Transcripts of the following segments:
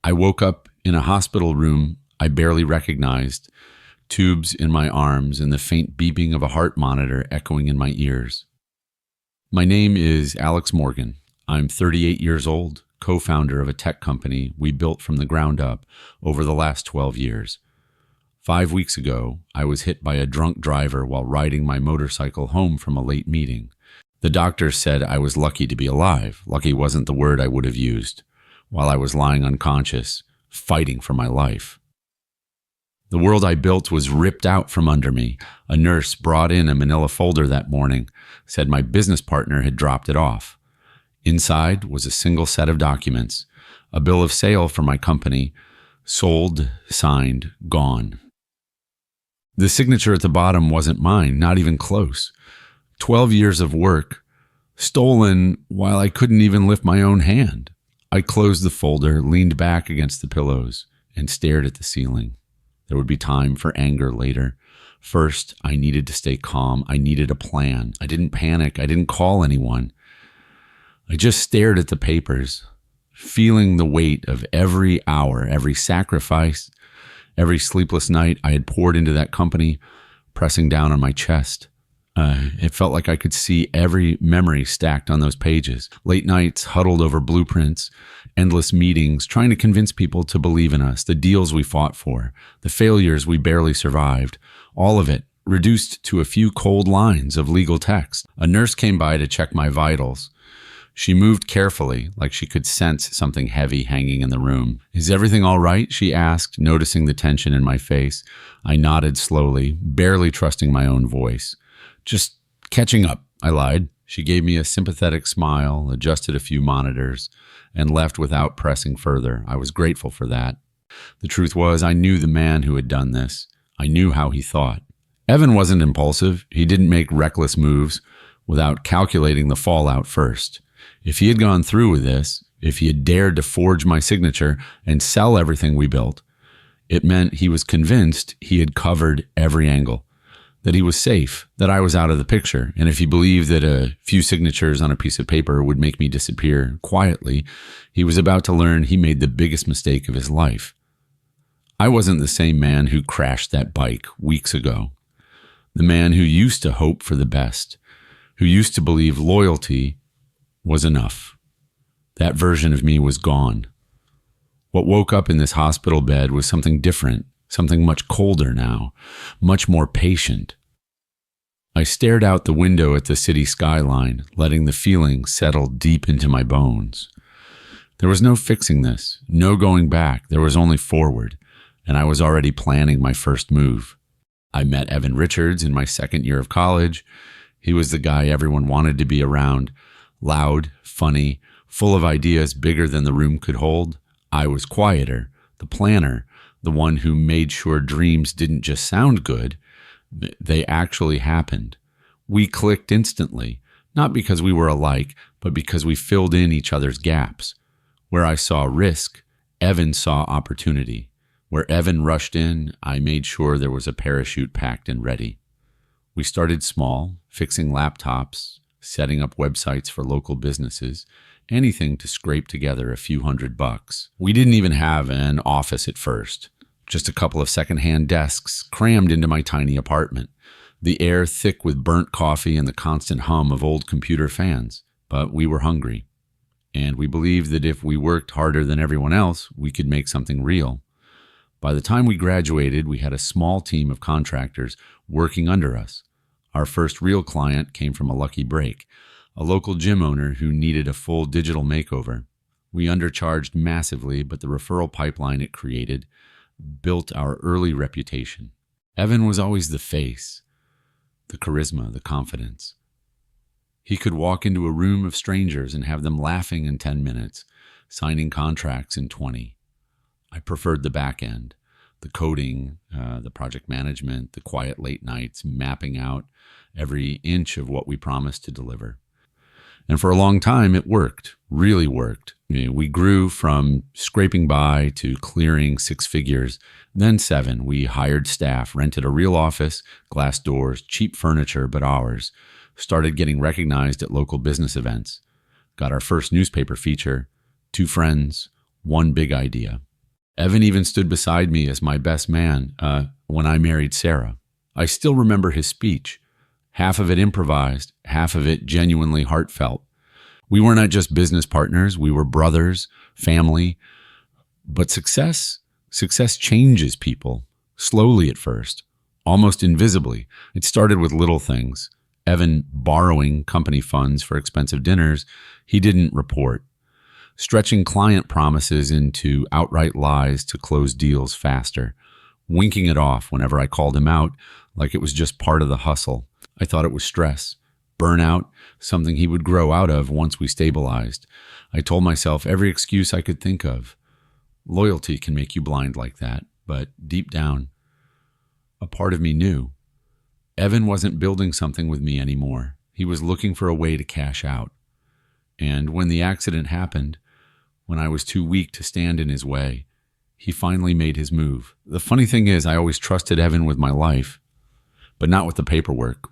I woke up in a hospital room I barely recognized, tubes in my arms and the faint beeping of a heart monitor echoing in my ears. My name is Alex Morgan. I'm 38 years old, co-founder of a tech company we built from the ground up over the last 12 years. 5 weeks ago, I was hit by a drunk driver while riding my motorcycle home from a late meeting. The doctor said I was lucky to be alive. Lucky wasn't the word I would have used. While I was lying unconscious, fighting for my life. The world I built was ripped out from under me. A nurse brought in a manila folder that morning, said my business partner had dropped it off. Inside was a single set of documents, a bill of sale for my company, sold, signed, gone. The signature at the bottom wasn't mine, not even close. 12 years of work, stolen while I couldn't even lift my own hand. I closed the folder, leaned back against the pillows, and stared at the ceiling. There would be time for anger later. First, I needed to stay calm. I needed a plan. I didn't panic. I didn't call anyone. I just stared at the papers, feeling the weight of every hour, every sacrifice, every sleepless night I had poured into that company, pressing down on my chest. It felt like I could see every memory stacked on those pages. Late nights huddled over blueprints, endless meetings, trying to convince people to believe in us, the deals we fought for, the failures we barely survived, all of it reduced to a few cold lines of legal text. A nurse came by to check my vitals. She moved carefully, like she could sense something heavy hanging in the room. "Is everything all right?" she asked, noticing the tension in my face. I nodded slowly, barely trusting my own voice. "Just catching up," I lied. She gave me a sympathetic smile, adjusted a few monitors, and left without pressing further. I was grateful for that. The truth was, I knew the man who had done this. I knew how he thought. Evan wasn't impulsive. He didn't make reckless moves without calculating the fallout first. If he had gone through with this, if he had dared to forge my signature and sell everything we built, it meant he was convinced he had covered every angle, that he was safe, that I was out of the picture. And if he believed that a few signatures on a piece of paper would make me disappear quietly, he was about to learn he made the biggest mistake of his life. I wasn't the same man who crashed that bike weeks ago. The man who used to hope for the best, who used to believe loyalty was enough. That version of me was gone. What woke up in this hospital bed was something different, something much colder now, much more patient. I stared out the window at the city skyline, letting the feeling settle deep into my bones. There was no fixing this, no going back. There was only forward, and I was already planning my first move. I met Evan Richards in my second year of college. He was the guy everyone wanted to be around, loud, funny, full of ideas bigger than the room could hold. I was quieter, the planner, the one who made sure dreams didn't just sound good, they actually happened. We clicked instantly, not because we were alike, but because we filled in each other's gaps. Where I saw risk, Evan saw opportunity. Where Evan rushed in, I made sure there was a parachute packed and ready. We started small, fixing laptops, setting up websites for local businesses, anything to scrape together a few $100. We didn't even have an office at first. Just a couple of secondhand desks crammed into my tiny apartment, the air thick with burnt coffee and the constant hum of old computer fans. But we were hungry, and we believed that if we worked harder than everyone else, we could make something real. By the time we graduated, we had a small team of contractors working under us. Our first real client came from a lucky break, a local gym owner who needed a full digital makeover. We undercharged massively, but the referral pipeline it created built our early reputation. Evan was always the face, the charisma, the confidence. He could walk into a room of strangers and have them laughing in 10 minutes, signing contracts in 20. I preferred the back end, the coding, the project management, the quiet late nights, mapping out every inch of what we promised to deliver. And for a long time, it worked, really worked. We grew from scraping by to clearing 6 figures, then 7. We hired staff, rented a real office, glass doors, cheap furniture, but ours. Started getting recognized at local business events. Got our first newspaper feature, 2 friends, 1 big idea. Evan even stood beside me as my best man when I married Sarah. I still remember his speech, half of it improvised, half of it genuinely heartfelt. We were not just business partners, we were brothers, family. But success changes people, slowly at first, almost invisibly. It started with little things. Evan borrowing company funds for expensive dinners he didn't report. Stretching client promises into outright lies to close deals faster. Winking it off whenever I called him out like it was just part of the hustle. I thought it was stress. Burnout, something he would grow out of once we stabilized. I told myself every excuse I could think of. Loyalty can make you blind like that, but deep down, a part of me knew. Evan wasn't building something with me anymore. He was looking for a way to cash out. And when the accident happened, when I was too weak to stand in his way, he finally made his move. The funny thing is, I always trusted Evan with my life, but not with the paperwork.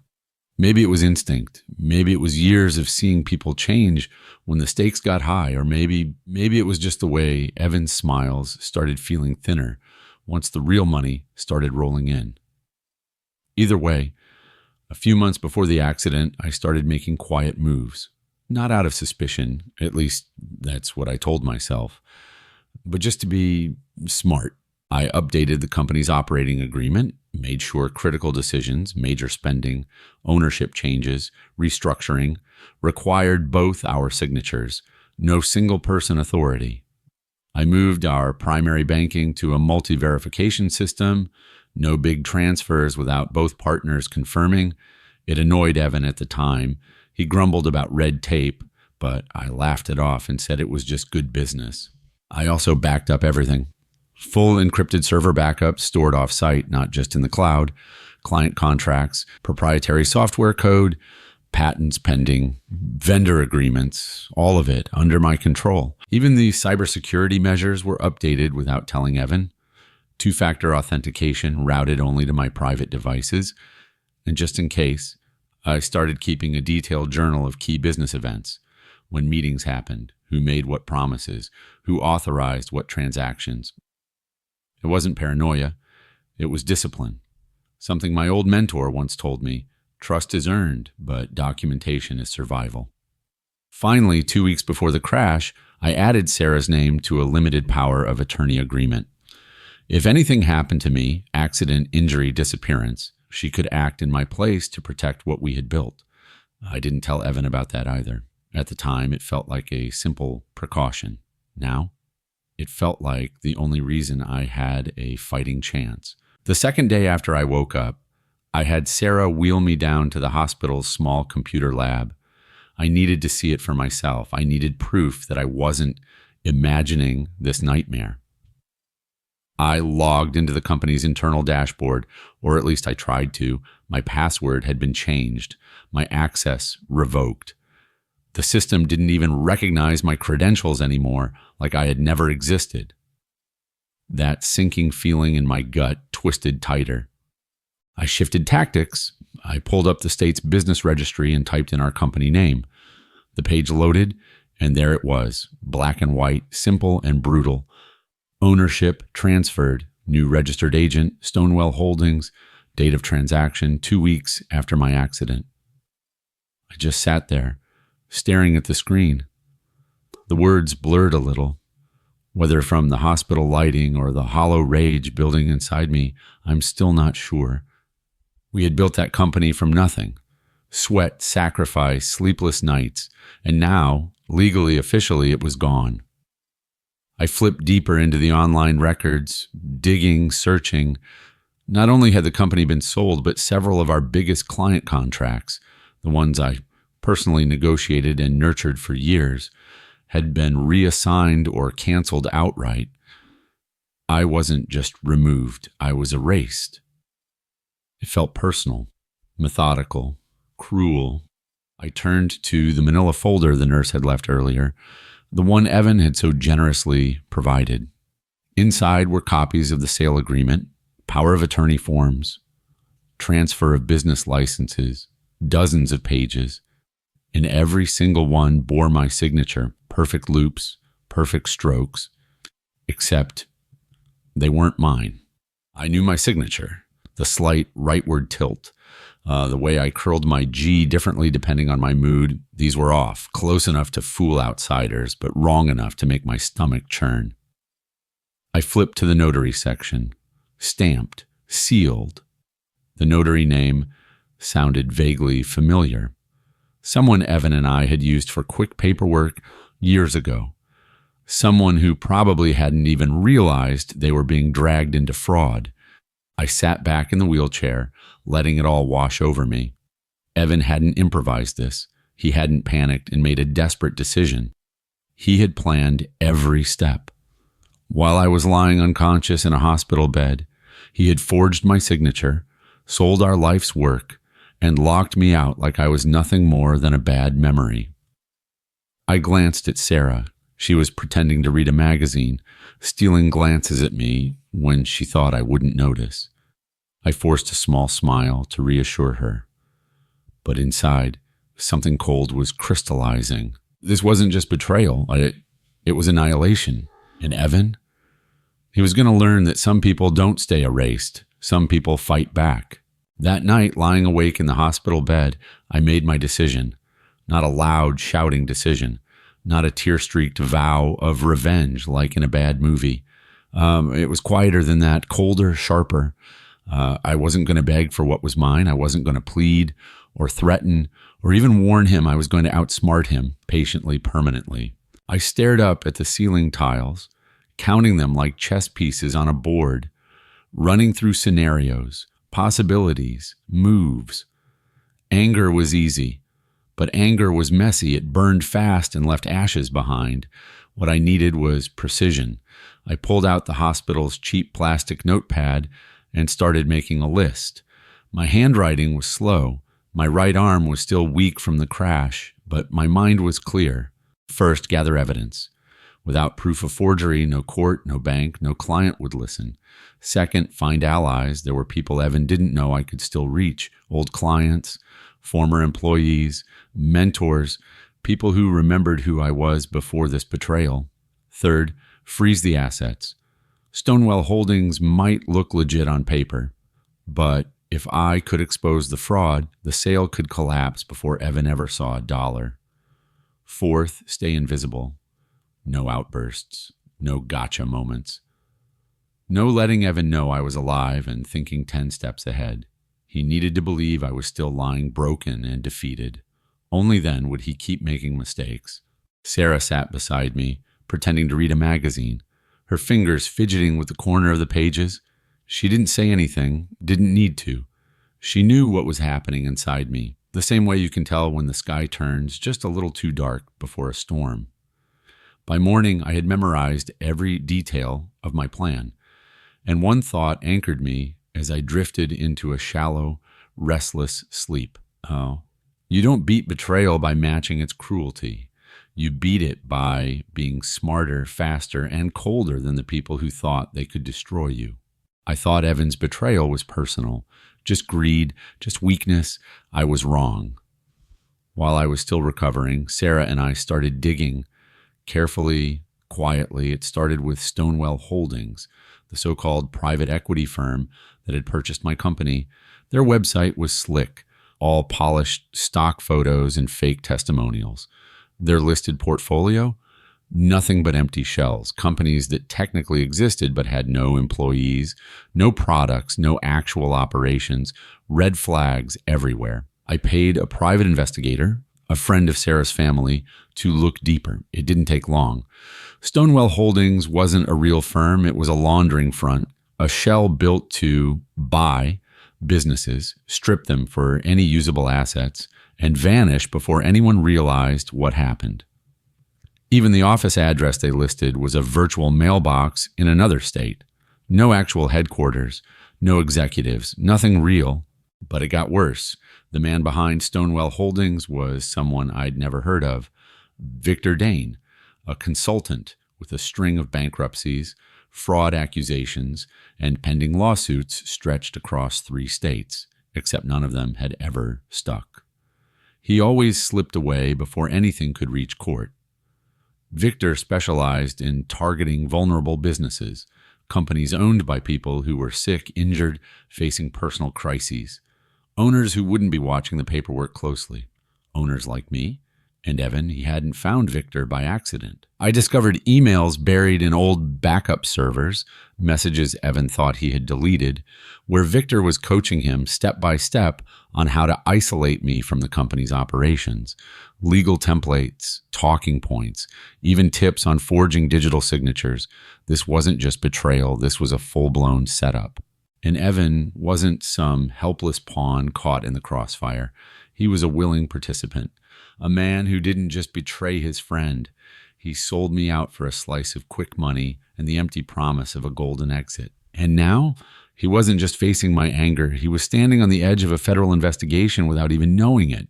Maybe it was instinct. Maybe it was years of seeing people change when the stakes got high, or maybe it was just the way Evan's smiles started feeling thinner once the real money started rolling in. Either way, a few months before the accident, I started making quiet moves. Not out of suspicion, at least that's what I told myself, but just to be smart. I updated the company's operating agreement, made sure critical decisions, major spending, ownership changes, restructuring, required both our signatures, no single person authority. I moved our primary banking to a multi-verification system, no big transfers without both partners confirming. It annoyed Evan at the time. He grumbled about red tape, but I laughed it off and said it was just good business. I also backed up everything. Full encrypted server backups stored off-site, not just in the cloud, client contracts, proprietary software code, patents pending, vendor agreements, all of it under my control. Even the cybersecurity measures were updated without telling Evan. Two-factor authentication routed only to my private devices. And just in case, I started keeping a detailed journal of key business events, when meetings happened, who made what promises, who authorized what transactions. It wasn't paranoia, it was discipline. Something my old mentor once told me, trust is earned, but documentation is survival. Finally, 2 weeks before the crash, I added Sarah's name to a limited power of attorney agreement. If anything happened to me, accident, injury, disappearance, she could act in my place to protect what we had built. I didn't tell Evan about that either. At the time, it felt like a simple precaution. Now, it felt like the only reason I had a fighting chance. The second day after I woke up, I had Sarah wheel me down to the hospital's small computer lab. I needed to see it for myself. I needed proof that I wasn't imagining this nightmare. I logged into the company's internal dashboard, or at least I tried to. My password had been changed, my access revoked. The system didn't even recognize my credentials anymore, like I had never existed. That sinking feeling in my gut twisted tighter. I shifted tactics. I pulled up the state's business registry and typed in our company name. The page loaded, and there it was, black and white, simple and brutal. Ownership transferred, new registered agent, Stonewell Holdings, date of transaction 2 weeks after my accident. I just sat there, staring at the screen. The words blurred a little. Whether from the hospital lighting or the hollow rage building inside me, I'm still not sure. We had built that company from nothing. Sweat, sacrifice, sleepless nights, and now, legally, officially, it was gone. I flipped deeper into the online records, digging, searching. Not only had the company been sold, but several of our biggest client contracts, the ones I personally negotiated and nurtured for years, had been reassigned or canceled outright. I wasn't just removed, I was erased. It felt personal, methodical, cruel. I turned to the manila folder the nurse had left earlier, the one Evan had so generously provided. Inside were copies of the sale agreement, power of attorney forms, transfer of business licenses, dozens of pages, and every single one bore my signature, perfect loops, perfect strokes, except they weren't mine. I knew my signature, the slight rightward tilt, the way I curled my G differently depending on my mood. These were off, close enough to fool outsiders, but wrong enough to make my stomach churn. I flipped to the notary section. Stamped, sealed. The notary name sounded vaguely familiar. Someone Evan and I had used for quick paperwork years ago. Someone who probably hadn't even realized they were being dragged into fraud. I sat back in the wheelchair, letting it all wash over me. Evan hadn't improvised this. He hadn't panicked and made a desperate decision. He had planned every step. While I was lying unconscious in a hospital bed, he had forged my signature, sold our life's work, and locked me out like I was nothing more than a bad memory. I glanced at Sarah. She was pretending to read a magazine, stealing glances at me when she thought I wouldn't notice. I forced a small smile to reassure her. But inside, something cold was crystallizing. This wasn't just betrayal. It was annihilation. And Evan? He was going to learn that some people don't stay erased. Some people fight back. That night, lying awake in the hospital bed, I made my decision. Not a loud, shouting decision. Not a tear-streaked vow of revenge like in a bad movie. It was quieter than that, colder, sharper. I wasn't going to beg for what was mine. I wasn't going to plead or threaten or even warn him I was going to outsmart him patiently, permanently. I stared up at the ceiling tiles, counting them like chess pieces on a board, running through scenarios, possibilities, moves. Anger was easy. But anger was messy. It burned fast and left ashes behind. What I needed was precision. I pulled out the hospital's cheap plastic notepad and started making a list. My handwriting was slow. My right arm was still weak from the crash, but my mind was clear. First, gather evidence. Without proof of forgery, no court, no bank, no client would listen. Second, find allies. There were people Evan didn't know I could still reach. Old clients, former employees, mentors, people who remembered who I was before this betrayal. Third, freeze the assets. Stonewell Holdings might look legit on paper, but if I could expose the fraud, the sale could collapse before Evan ever saw a dollar. Fourth, stay invisible. No outbursts, no gotcha moments. No letting Evan know I was alive and thinking 10 steps ahead. He needed to believe I was still lying broken and defeated. Only then would he keep making mistakes. Sarah sat beside me, pretending to read a magazine, her fingers fidgeting with the corner of the pages. She didn't say anything, didn't need to. She knew what was happening inside me, the same way you can tell when the sky turns just a little too dark before a storm. By morning, I had memorized every detail of my plan, and one thought anchored me as I drifted into a shallow, restless sleep. Oh, you don't beat betrayal by matching its cruelty. You beat it by being smarter, faster, and colder than the people who thought they could destroy you. I thought Evan's betrayal was personal, just greed, just weakness. I was wrong. While I was still recovering, Sarah and I started digging. Carefully, quietly, it started with Stonewell Holdings, the so-called private equity firm that had purchased my company. Their website was slick, all polished stock photos and fake testimonials. Their listed portfolio? Nothing but empty shells, companies that technically existed but had no employees, no products, no actual operations, red flags everywhere. I paid a private investigator, a friend of Sarah's family, to look deeper. It didn't take long. Stonewell Holdings wasn't a real firm. It was a laundering front, a shell built to buy businesses, strip them for any usable assets, and vanish before anyone realized what happened. Even the office address they listed was a virtual mailbox in another state. No actual headquarters, no executives, nothing real. But it got worse. The man behind Stonewell Holdings was someone I'd never heard of, Victor Dane, a consultant with a string of bankruptcies, fraud accusations, and pending lawsuits stretched across 3 states, except none of them had ever stuck. He always slipped away before anything could reach court. Victor specialized in targeting vulnerable businesses, companies owned by people who were sick, injured, facing personal crises. Owners who wouldn't be watching the paperwork closely. Owners like me. And Evan, he hadn't found Victor by accident. I discovered emails buried in old backup servers, messages Evan thought he had deleted, where Victor was coaching him step by step on how to isolate me from the company's operations. Legal templates, talking points, even tips on forging digital signatures. This wasn't just betrayal, this was a full-blown setup. And Evan wasn't some helpless pawn caught in the crossfire. He was a willing participant. A man who didn't just betray his friend. He sold me out for a slice of quick money and the empty promise of a golden exit. And now, he wasn't just facing my anger. He was standing on the edge of a federal investigation without even knowing it.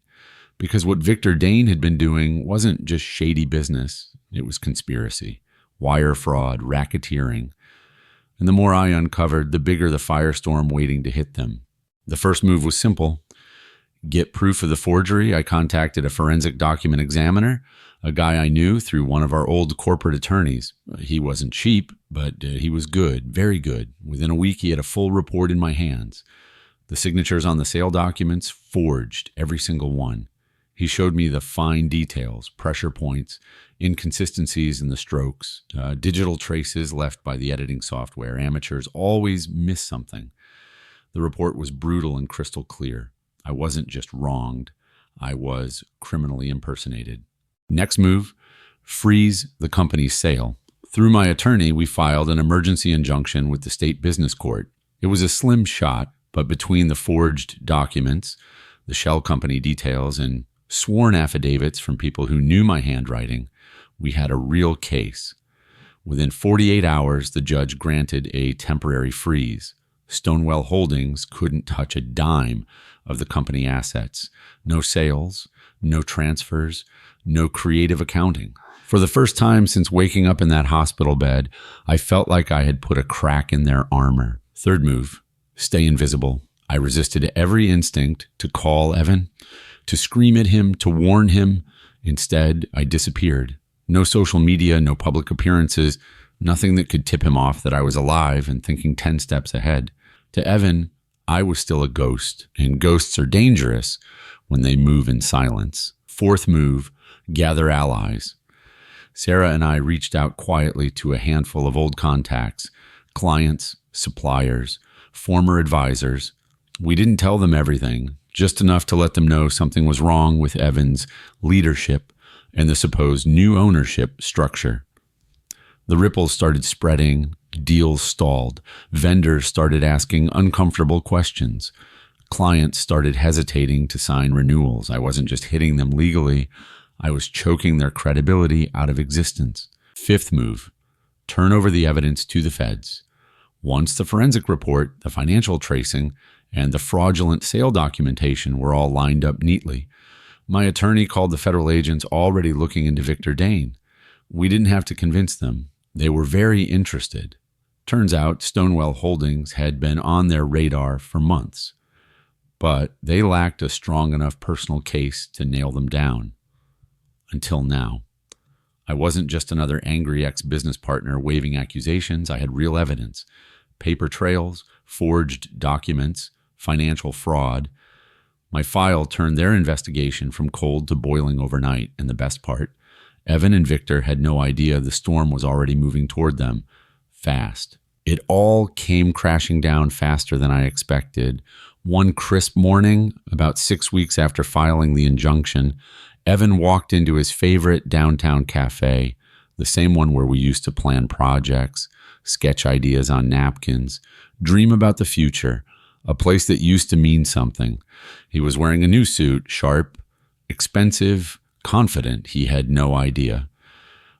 Because what Victor Dane had been doing wasn't just shady business. It was conspiracy, wire fraud, racketeering. And the more I uncovered, the bigger the firestorm waiting to hit them. The first move was simple. Get proof of the forgery. I contacted a forensic document examiner, a guy I knew through one of our old corporate attorneys. He wasn't cheap, but he was good, very good. Within a week, he had a full report in my hands. The signatures on the sale documents, forged, every single one. He showed me the fine details, pressure points, inconsistencies in the strokes, digital traces left by the editing software. Amateurs always miss something. The report was brutal and crystal clear. I wasn't just wronged, I was criminally impersonated. Next move, freeze the company's sale. Through my attorney, we filed an emergency injunction with the state business court. It was a slim shot, but between the forged documents, the shell company details, and sworn affidavits from people who knew my handwriting, we had a real case. Within 48 hours, the judge granted a temporary freeze. Stonewell Holdings couldn't touch a dime of the company assets. No sales, no transfers, no creative accounting. For the first time since waking up in that hospital bed, I felt like I had put a crack in their armor. Third move, stay invisible. I resisted every instinct to call Evan, to scream at him, to warn him. Instead, I disappeared. No social media, no public appearances, nothing that could tip him off that I was alive and thinking 10 steps ahead. To Evan, I was still a ghost, and ghosts are dangerous when they move in silence. Fourth move, gather allies. Sarah and I reached out quietly to a handful of old contacts, clients, suppliers, former advisors. We didn't tell them everything, just enough to let them know something was wrong with Evan's leadership and the supposed new ownership structure. The ripples started spreading, deals stalled, vendors started asking uncomfortable questions, clients started hesitating to sign renewals. I wasn't just hitting them legally, I was choking their credibility out of existence. Fifth move, turn over the evidence to the feds. Once the forensic report, the financial tracing, and the fraudulent sale documentation were all lined up neatly, my attorney called the federal agents already looking into Victor Dane. We didn't have to convince them. They were very interested. Turns out Stonewell Holdings had been on their radar for months, but they lacked a strong enough personal case to nail them down. Until now. I wasn't just another angry ex-business partner waving accusations. I had real evidence. Paper trails, forged documents, financial fraud. My file turned their investigation from cold to boiling overnight, and the best part, Evan and Victor had no idea the storm was already moving toward them, fast. It all came crashing down faster than I expected. One crisp morning, about 6 weeks after filing the injunction, Evan walked into his favorite downtown cafe, the same one where we used to plan projects, sketch ideas on napkins, dream about the future, a place that used to mean something. He was wearing a new suit, sharp, expensive, confident. He had no idea.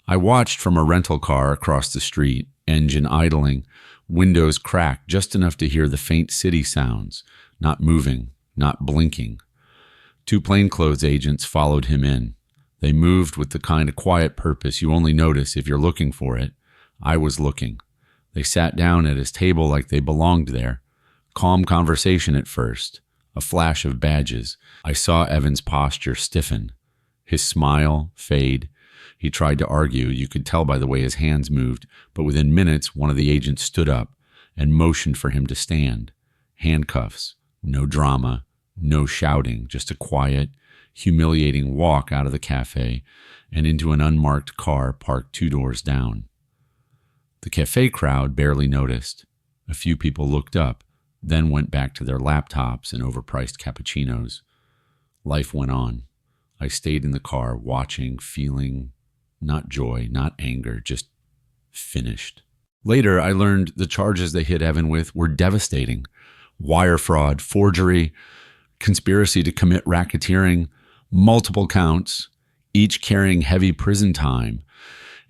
I watched from a rental car across the street, engine idling, windows cracked just enough to hear the faint city sounds, not moving, not blinking. 2 plainclothes agents followed him in. They moved with the kind of quiet purpose you only notice if you're looking for it. I was looking. They sat down at his table like they belonged there. Calm conversation at first, a flash of badges. I saw Evan's posture stiffen, his smile fade. He tried to argue. You could tell by the way his hands moved, but within minutes, one of the agents stood up and motioned for him to stand. Handcuffs, no drama, no shouting, just a quiet, humiliating walk out of the cafe and into an unmarked car parked 2 doors down. The cafe crowd barely noticed. A few people looked up, then went back to their laptops and overpriced cappuccinos. Life went on. I stayed in the car watching, feeling not joy, not anger, just finished. Later, I learned the charges they hit Evan with were devastating. Wire fraud, forgery, conspiracy to commit racketeering, multiple counts, each carrying heavy prison time.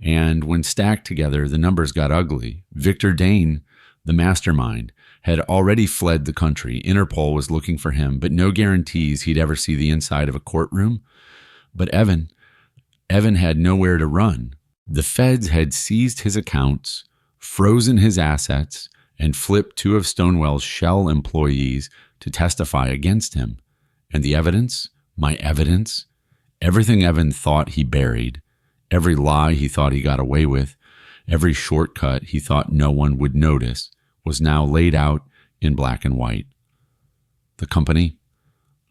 And when stacked together, the numbers got ugly. Victor Dane, the mastermind, had already fled the country. Interpol was looking for him, but no guarantees he'd ever see the inside of a courtroom. But Evan had nowhere to run. The feds had seized his accounts, frozen his assets, and flipped 2 of Stonewall's Shell employees to testify against him. And the evidence, my evidence, everything Evan thought he buried, every lie he thought he got away with, every shortcut he thought no one would notice, was now laid out in black and white. The company,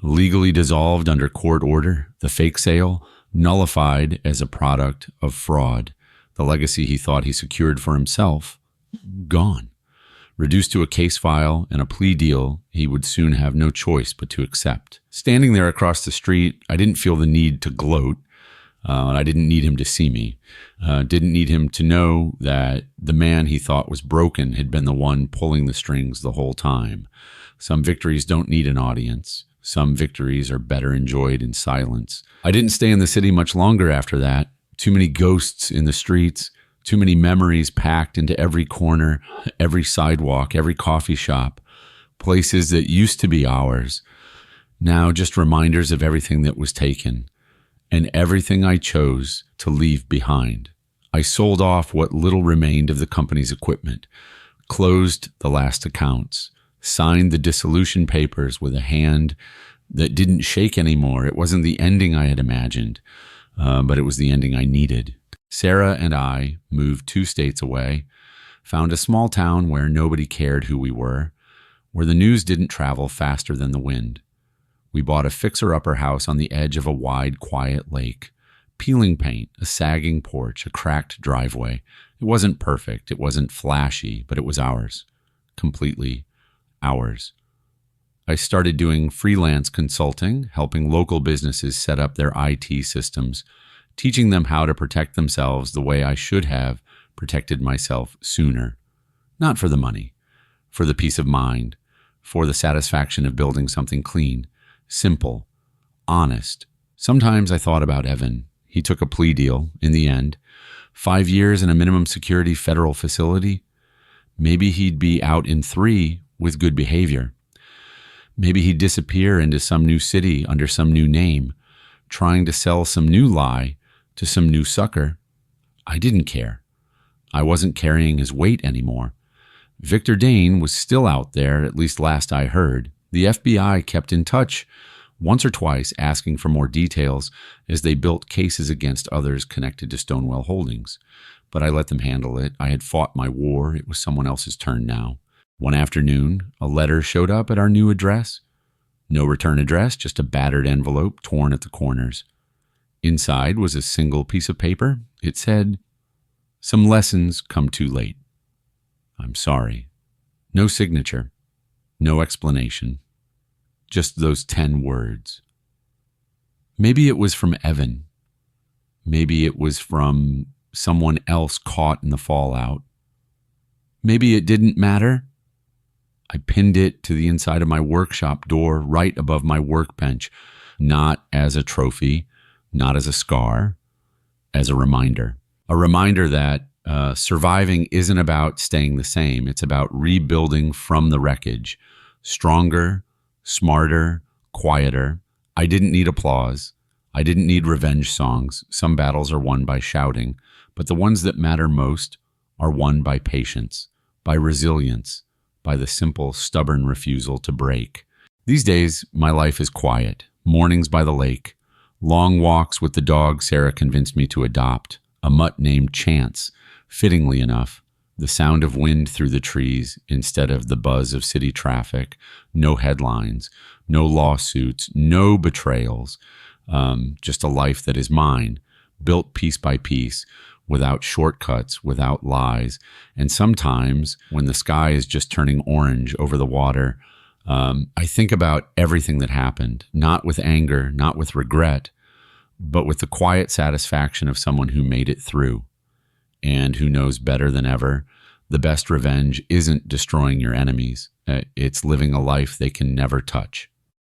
legally dissolved under court order, the fake sale, nullified as a product of fraud, the legacy he thought he secured for himself, gone. Reduced to a case file and a plea deal he would soon have no choice but to accept. Standing there across the street, I didn't feel the need to gloat. I didn't need him to see me. Didn't need him to know that the man he thought was broken had been the one pulling the strings the whole time. Some victories don't need an audience. Some victories are better enjoyed in silence. I didn't stay in the city much longer after that. Too many ghosts in the streets. Too many memories packed into every corner, every sidewalk, every coffee shop. Places that used to be ours. Now just reminders of everything that was taken. And everything I chose to leave behind. I sold off what little remained of the company's equipment, closed the last accounts, signed the dissolution papers with a hand that didn't shake anymore. It wasn't the ending I had imagined, but it was the ending I needed. Sarah and I moved 2 states away, found a small town where nobody cared who we were, where the news didn't travel faster than the wind. We bought a fixer-upper house on the edge of a wide, quiet lake. Peeling paint, a sagging porch, a cracked driveway. It wasn't perfect, it wasn't flashy, but it was ours. Completely ours. I started doing freelance consulting, helping local businesses set up their IT systems, teaching them how to protect themselves the way I should have protected myself sooner. Not for the money, for the peace of mind, for the satisfaction of building something clean. Simple, honest. Sometimes I thought about Evan. He took a plea deal in the end. 5 years in a minimum security federal facility. Maybe he'd be out in 3 with good behavior. Maybe he'd disappear into some new city under some new name, trying to sell some new lie to some new sucker. I didn't care. I wasn't carrying his weight anymore. Victor Dane was still out there, at least last I heard. The FBI kept in touch once or twice asking for more details as they built cases against others connected to Stonewall Holdings. But I let them handle it. I had fought my war. It was someone else's turn now. One afternoon, a letter showed up at our new address. No return address, just a battered envelope torn at the corners. Inside was a single piece of paper. It said, "Some lessons come too late. I'm sorry." No signature. No explanation. Just those 10 words. Maybe it was from Evan. Maybe it was from someone else caught in the fallout. Maybe it didn't matter. I pinned it to the inside of my workshop door right above my workbench, not as a trophy, not as a scar, as a reminder. A reminder that surviving isn't about staying the same. It's about rebuilding from the wreckage. Stronger, smarter, quieter. I didn't need applause. I didn't need revenge songs. Some battles are won by shouting, but the ones that matter most are won by patience, by resilience, by the simple, stubborn refusal to break. These days, my life is quiet. Mornings by the lake, Long walks with the dog Sarah convinced me to adopt, a mutt named Chance, fittingly enough. The sound of wind through the trees instead of the buzz of city traffic, no headlines, no lawsuits, no betrayals, just a life that is mine, built piece by piece, without shortcuts, without lies. And sometimes when the sky is just turning orange over the water, I think about everything that happened, not with anger, not with regret, but with the quiet satisfaction of someone who made it through and who knows better than ever. The best revenge isn't destroying your enemies. It's living a life they can never touch.